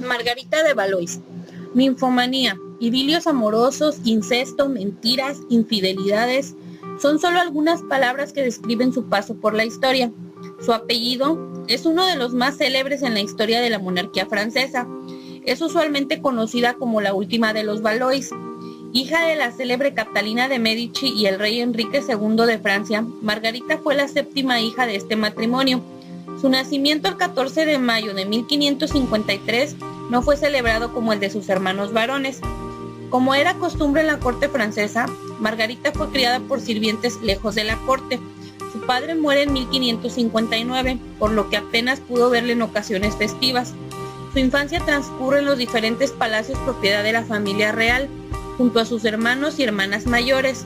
Margarita de Valois. Ninfomanía, idilios amorosos, incesto, mentiras, infidelidades, son solo algunas palabras que describen su paso por la historia. Su apellido es uno de los más célebres en la historia de la monarquía francesa. Es usualmente conocida como la última de los Valois. Hija de la célebre Catalina de Medici y el rey Enrique II de Francia, Margarita fue la séptima hija de este matrimonio. Su nacimiento el 14 de mayo de 1553 no fue celebrado como el de sus hermanos varones. Como era costumbre en la corte francesa, Margarita fue criada por sirvientes lejos de la corte. Su padre muere en 1559, por lo que apenas pudo verle en ocasiones festivas. Su infancia transcurre en los diferentes palacios propiedad de la familia real, junto a sus hermanos y hermanas mayores.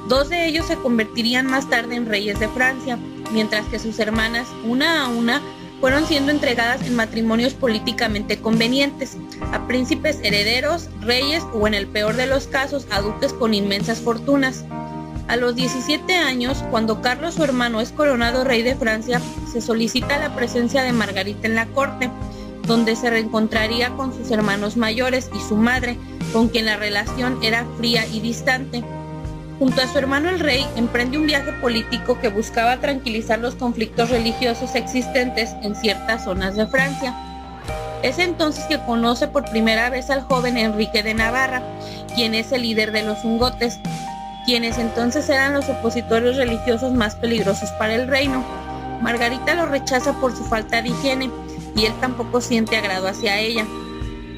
Dos de ellos se convertirían más tarde en reyes de Francia, mientras que sus hermanas, una a una, fueron siendo entregadas en matrimonios políticamente convenientes, a príncipes herederos, reyes o, en el peor de los casos, a duques con inmensas fortunas. A los 17 años, cuando Carlos, su hermano, es coronado rey de Francia, se solicita la presencia de Margarita en la corte, donde se reencontraría con sus hermanos mayores y su madre, con quien la relación era fría y distante. Junto a su hermano el rey, emprende un viaje político que buscaba tranquilizar los conflictos religiosos existentes en ciertas zonas de Francia. Es entonces que conoce por primera vez al joven Enrique de Navarra, quien es el líder de los hugonotes, quienes entonces eran los opositores religiosos más peligrosos para el reino. Margarita lo rechaza por su falta de higiene, y él tampoco siente agrado hacia ella.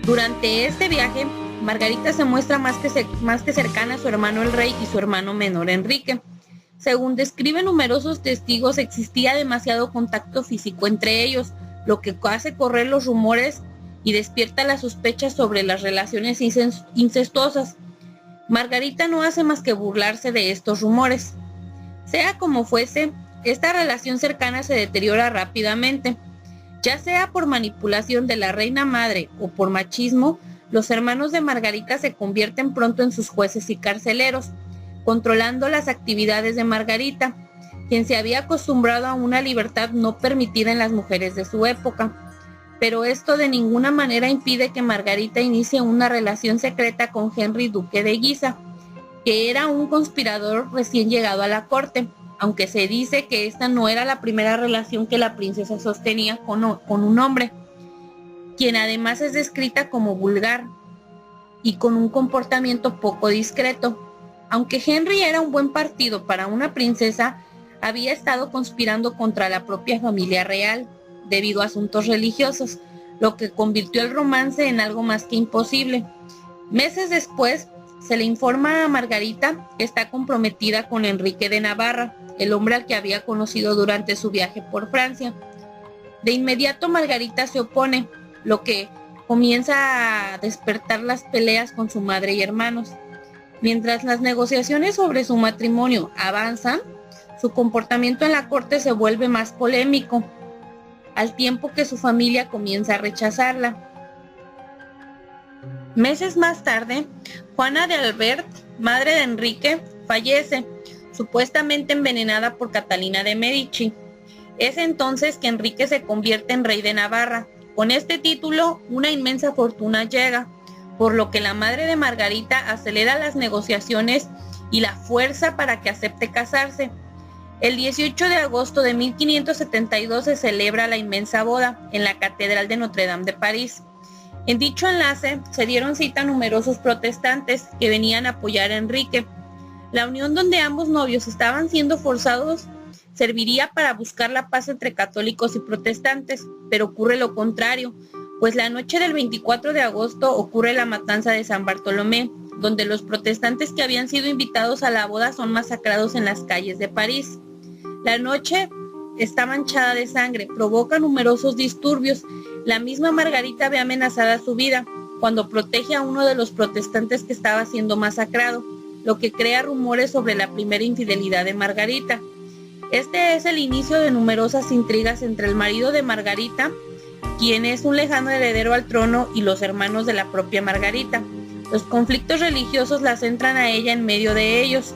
Durante este viaje, Margarita se muestra más que cercana a su hermano el rey y su hermano menor Enrique. Según describen numerosos testigos, existía demasiado contacto físico entre ellos, lo que hace correr los rumores y despierta las sospechas sobre las relaciones incestuosas. Margarita no hace más que burlarse de estos rumores. Sea como fuese, esta relación cercana se deteriora rápidamente. Ya sea por manipulación de la reina madre o por machismo, los hermanos de Margarita se convierten pronto en sus jueces y carceleros, controlando las actividades de Margarita, quien se había acostumbrado a una libertad no permitida en las mujeres de su época. Pero esto de ninguna manera impide que Margarita inicie una relación secreta con Henry, duque de Guisa, que era un conspirador recién llegado a la corte, aunque se dice que esta no era la primera relación que la princesa sostenía con un hombre, quien además es descrita como vulgar y con un comportamiento poco discreto. Aunque Henry era un buen partido para una princesa, había estado conspirando contra la propia familia real debido a asuntos religiosos, lo que convirtió el romance en algo más que imposible. Meses después, se le informa a Margarita que está comprometida con Enrique de Navarra, el hombre al que había conocido durante su viaje por Francia. De inmediato Margarita se opone, lo que comienza a despertar las peleas con su madre y hermanos. Mientras las negociaciones sobre su matrimonio avanzan, su comportamiento en la corte se vuelve más polémico, al tiempo que su familia comienza a rechazarla. Meses más tarde, Juana de Albert, madre de Enrique, fallece, supuestamente envenenada por Catalina de Medici. Es entonces que Enrique se convierte en rey de Navarra. Con este título, una inmensa fortuna llega, por lo que la madre de Margarita acelera las negociaciones y la fuerza para que acepte casarse. El 18 de agosto de 1572 se celebra la inmensa boda en la Catedral de Notre Dame de París. En dicho enlace se dieron cita numerosos protestantes que venían a apoyar a Enrique. La unión donde ambos novios estaban siendo forzados serviría para buscar la paz entre católicos y protestantes, pero ocurre lo contrario, pues la noche del 24 de agosto ocurre la matanza de San Bartolomé, donde los protestantes que habían sido invitados a la boda son masacrados en las calles de París. La noche está manchada de sangre, provoca numerosos disturbios. La misma Margarita ve amenazada su vida cuando protege a uno de los protestantes que estaba siendo masacrado, lo que crea rumores sobre la primera infidelidad de Margarita. Este es el inicio de numerosas intrigas entre el marido de Margarita, quien es un lejano heredero al trono, y los hermanos de la propia Margarita. Los conflictos religiosos la centran a ella en medio de ellos.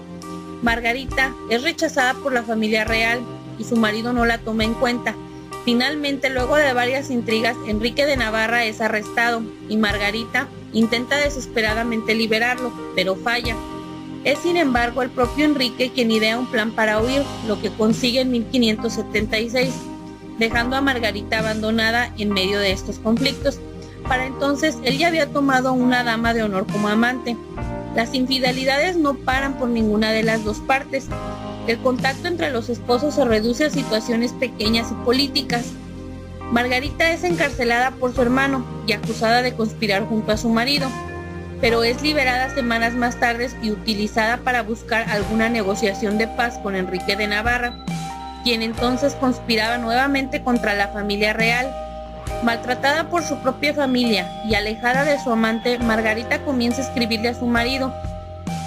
Margarita es rechazada por la familia real y su marido no la toma en cuenta, Finalmente, luego de varias intrigas, Enrique de Navarra es arrestado y Margarita intenta desesperadamente liberarlo, pero falla. Es sin embargo el propio Enrique quien idea un plan para huir, lo que consigue en 1576, dejando a Margarita abandonada en medio de estos conflictos. Para entonces, él ya había tomado a una dama de honor como amante. Las infidelidades no paran por ninguna de las dos partes. El contacto entre los esposos se reduce a situaciones pequeñas y políticas. Margarita es encarcelada por su hermano y acusada de conspirar junto a su marido, pero es liberada semanas más tarde y utilizada para buscar alguna negociación de paz con Enrique de Navarra, quien entonces conspiraba nuevamente contra la familia real. Maltratada por su propia familia y alejada de su amante, Margarita comienza a escribirle a su marido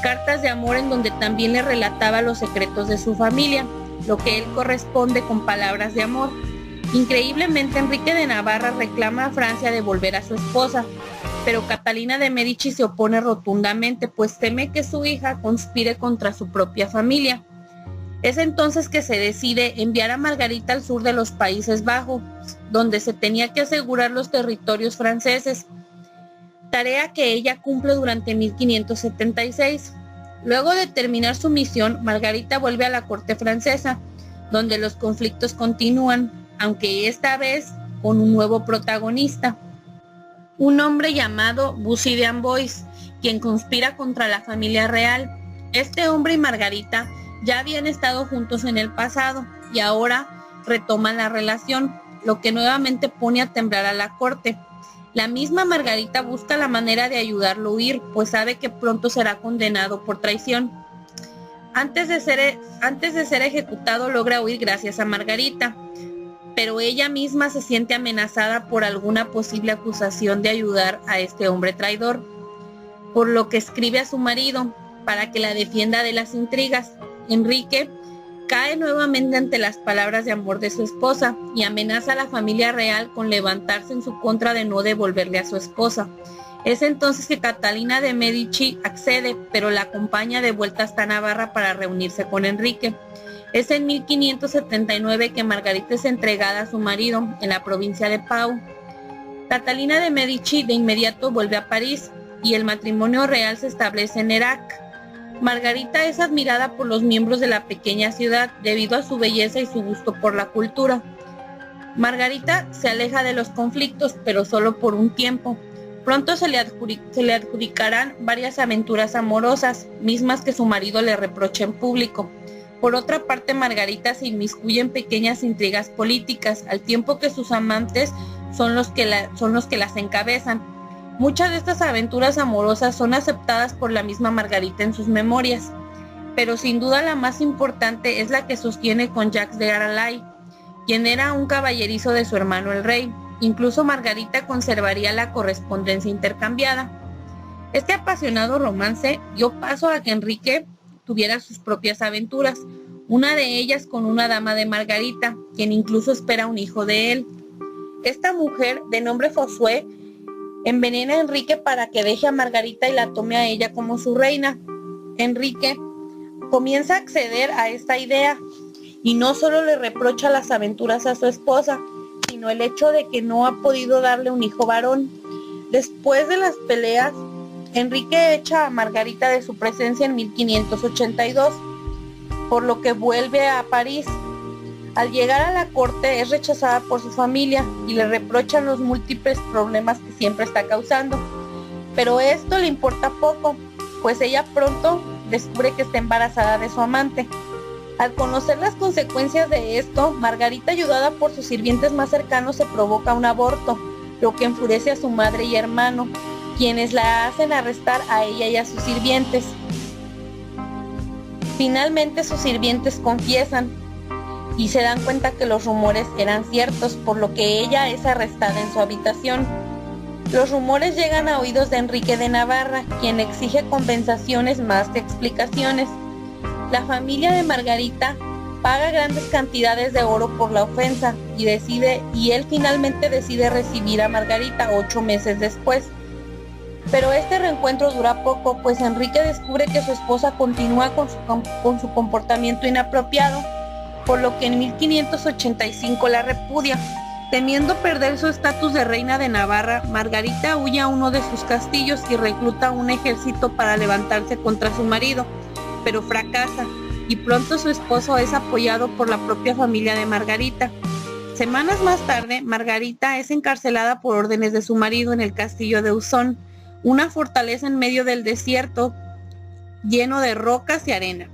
cartas de amor en donde también le relataba los secretos de su familia, lo que él corresponde con palabras de amor. Increíblemente, Enrique de Navarra reclama a Francia devolver a su esposa, pero Catalina de Medici se opone rotundamente, pues teme que su hija conspire contra su propia familia. Es entonces que se decide enviar a Margarita al sur de los Países Bajos, donde se tenía que asegurar los territorios franceses, tarea que ella cumple durante 1576. Luego de terminar su misión, Margarita vuelve a la corte francesa, donde los conflictos continúan, aunque esta vez con un nuevo protagonista, un hombre llamado Bussy de Amboise, quien conspira contra la familia real. Este hombre y Margarita ya habían estado juntos en el pasado y ahora retoman la relación, lo que nuevamente pone a temblar a la corte. La misma Margarita busca la manera de ayudarlo a huir, pues sabe que pronto será condenado por traición. Antes de ser ejecutado, logra huir gracias a Margarita, pero ella misma se siente amenazada por alguna posible acusación de ayudar a este hombre traidor, por lo que escribe a su marido para que la defienda de las intrigas. Enrique cae nuevamente ante las palabras de amor de su esposa y amenaza a la familia real con levantarse en su contra de no devolverle a su esposa. Es entonces que Catalina de Medici accede, pero la acompaña de vuelta hasta Navarra para reunirse con Enrique. Es en 1579 que Margarita es entregada a su marido en la provincia de Pau. Catalina de Medici de inmediato vuelve a París y el matrimonio real se establece en Hérac. Margarita es admirada por los miembros de la pequeña ciudad debido a su belleza y su gusto por la cultura. Margarita se aleja de los conflictos, pero solo por un tiempo. Pronto se le adjudicarán varias aventuras amorosas, mismas que su marido le reprocha en público. Por otra parte, Margarita se inmiscuye en pequeñas intrigas políticas, al tiempo que sus amantes son los que las encabezan. Muchas de estas aventuras amorosas son aceptadas por la misma Margarita en sus memorias, pero sin duda la más importante es la que sostiene con Jacques de Aralay, quien era un caballerizo de su hermano el rey. Incluso Margarita conservaría la correspondencia intercambiada. Este apasionado romance dio paso a que Enrique tuviera sus propias aventuras, una de ellas con una dama de Margarita, quien incluso espera un hijo de él. Esta mujer, de nombre Josué, envenena a Enrique para que deje a Margarita y la tome a ella como su reina. Enrique comienza a acceder a esta idea y no solo le reprocha las aventuras a su esposa, sino el hecho de que no ha podido darle un hijo varón. Después de las peleas, Enrique echa a Margarita de su presencia en 1582, por lo que vuelve a París. Al llegar a la corte es rechazada por su familia y le reprochan los múltiples problemas que siempre está causando. Pero esto le importa poco, pues ella pronto descubre que está embarazada de su amante. Al conocer las consecuencias de esto, Margarita, ayudada por sus sirvientes más cercanos, se provoca un aborto, lo que enfurece a su madre y hermano, quienes la hacen arrestar a ella y a sus sirvientes. Finalmente sus sirvientes confiesan y se dan cuenta que los rumores eran ciertos, por lo que ella es arrestada en su habitación. Los rumores llegan a oídos de Enrique de Navarra, quien exige compensaciones más que explicaciones. La familia de Margarita paga grandes cantidades de oro por la ofensa y él finalmente decide recibir a Margarita 8 meses después. Pero este reencuentro dura poco, pues Enrique descubre que su esposa continúa con su comportamiento inapropiado por lo que en 1585 la repudia. Temiendo perder su estatus de reina de Navarra, Margarita huye a uno de sus castillos y recluta un ejército para levantarse contra su marido, pero fracasa, y pronto su esposo es apoyado por la propia familia de Margarita. Semanas más tarde, Margarita es encarcelada por órdenes de su marido en el castillo de Ausón, una fortaleza en medio del desierto lleno de rocas y arena.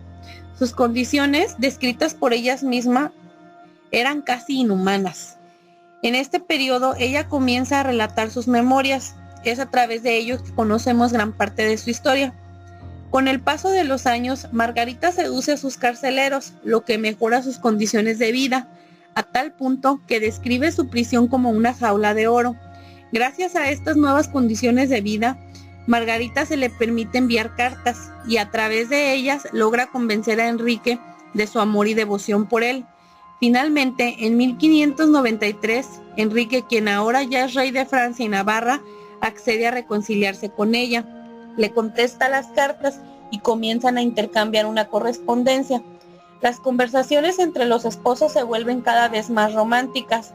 Sus condiciones, descritas por ella misma, eran casi inhumanas. En este periodo, ella comienza a relatar sus memorias. Es a través de ellos que conocemos gran parte de su historia. Con el paso de los años, Margarita seduce a sus carceleros, lo que mejora sus condiciones de vida, a tal punto que describe su prisión como una jaula de oro. Gracias a estas nuevas condiciones de vida, Margarita se le permite enviar cartas y a través de ellas logra convencer a Enrique de su amor y devoción por él. Finalmente, en 1593, Enrique, quien ahora ya es rey de Francia y Navarra, accede a reconciliarse con ella. Le contesta las cartas y comienzan a intercambiar una correspondencia. Las conversaciones entre los esposos se vuelven cada vez más románticas,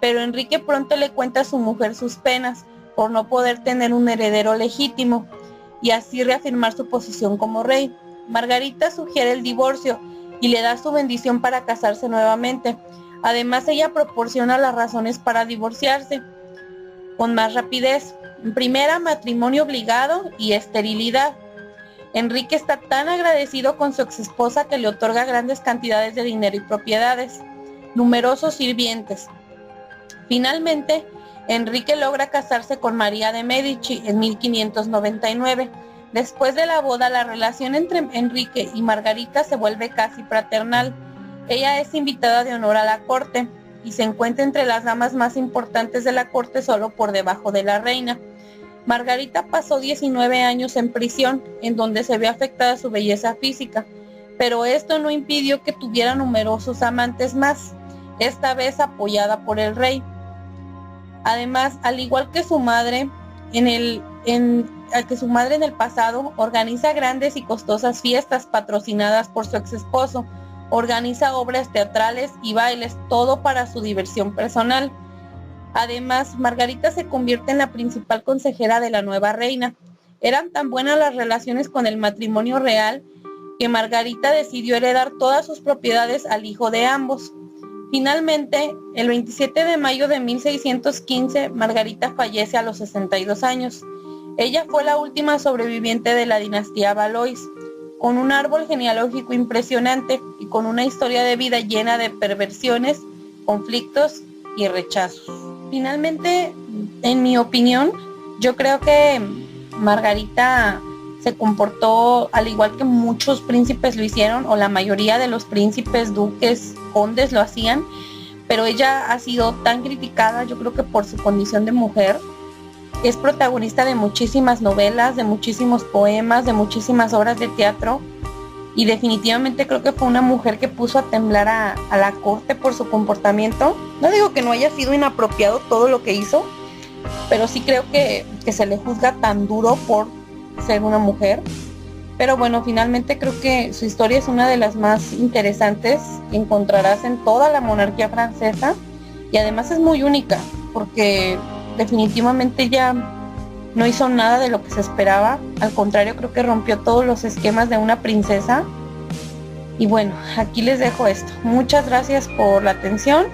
pero Enrique pronto le cuenta a su mujer sus penas por no poder tener un heredero legítimo y así reafirmar su posición como rey. Margarita sugiere el divorcio y le da su bendición para casarse nuevamente. Además, ella proporciona las razones para divorciarse con más rapidez. En primera, matrimonio obligado y esterilidad. Enrique está tan agradecido con su exesposa que le otorga grandes cantidades de dinero y propiedades, numerosos sirvientes. Finalmente, Enrique logra casarse con María de Medici en 1599. Después de la boda, la relación entre Enrique y Margarita se vuelve casi fraternal. Ella es invitada de honor a la corte y se encuentra entre las damas más importantes de la corte solo por debajo de la reina. Margarita pasó 19 años en prisión, en donde se ve afectada su belleza física, pero esto no impidió que tuviera numerosos amantes más, esta vez apoyada por el rey. Además, al igual que su madre, en el pasado, organiza grandes y costosas fiestas patrocinadas por su exesposo, organiza obras teatrales y bailes, todo para su diversión personal. Además, Margarita se convierte en la principal consejera de la nueva reina. Eran tan buenas las relaciones con el matrimonio real que Margarita decidió heredar todas sus propiedades al hijo de ambos. Finalmente, el 27 de mayo de 1615, Margarita fallece a los 62 años. Ella fue la última sobreviviente de la dinastía Valois, con un árbol genealógico impresionante y con una historia de vida llena de perversiones, conflictos y rechazos. Finalmente, en mi opinión, yo creo que Margarita se comportó al igual que muchos príncipes lo hicieron, o la mayoría de los príncipes, duques, condes lo hacían, pero ella ha sido tan criticada, yo creo que por su condición de mujer. Es protagonista de muchísimas novelas, de muchísimos poemas, de muchísimas obras de teatro, y definitivamente creo que fue una mujer que puso a temblar a la corte por su comportamiento. No digo que no haya sido inapropiado todo lo que hizo, pero sí creo que se le juzga tan duro por ser una mujer. Pero bueno, finalmente creo que su historia es una de las más interesantes que encontrarás en toda la monarquía francesa, y además es muy única porque definitivamente ella no hizo nada de lo que se esperaba. Al contrario, creo que rompió todos los esquemas de una princesa. Y bueno, aquí les dejo esto. Muchas gracias por la atención.